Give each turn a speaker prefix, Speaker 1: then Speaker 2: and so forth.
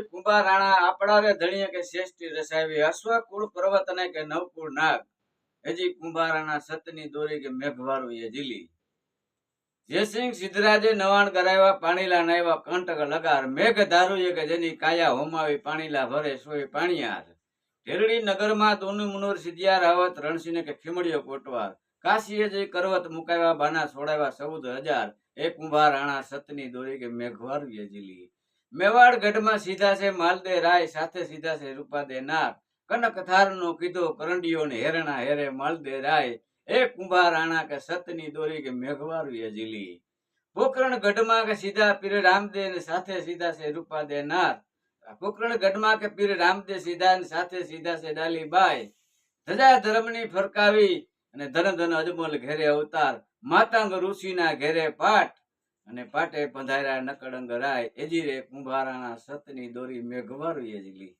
Speaker 1: કુંભાર રાણા આપડાવે ધણીએ કે શ્રેષ્ઠી રસાવી અશ્વ કુળ પર્વત અને કે નવકુળ નાગ હજી કુંભારાના સતની દોરી કે મેઘવાળું એ જીલી જયસિંહ સિદ્ધરાજે નવાણ કરાવ્યા પાણીલા નાવ્યા કંટક લગાર મેઘ ધારુએ કે જેની કાયા હોમાવી પાણીલા ભરે સોય પાણીયાર ઢેરડી નગરમાં દોનું મુનોર સિદ્ધિયા રાવત રણસિંહ કે ખીમડીયો કોટવાર કાશીએ જઈ કરવત મુકાવ્યા બાના છોડાવ્યા 14,000 એ કુંભાર રાણા સતની દોરી કે મેઘવાળું એ જીલી મેવાડ ગઢમાં સીધા છે માલદે રાય સાથે સીધા છે રૂપાદે નાર કનક થાર નો કીધો કરંડિયો ને હેરણા હેરે માલદે રાય એ કુંભાર રાણા કે સતની દોરી કે મેઘવાળું એ જીલી પોકરણ ગઢમાં કે સીધા પીર રામદેવ ને સાથે સીધા છે રૂપાદે નાર પોકરણ ગઢમાં કે પીર રામદેવ સીધા ને સાથે સીધા છે ડાલીબાઈ ધજા ધર્મની ફરકાવી અને ધન ધન અજમલ ઘેરે અવતાર માતાંગ ઋષિના ઘેરે પાઠ અને પાટે પધાર્યા નકળંગ રાય એજી રે કુંભારાના સતની દોરી મેઘવાળું એ જીલી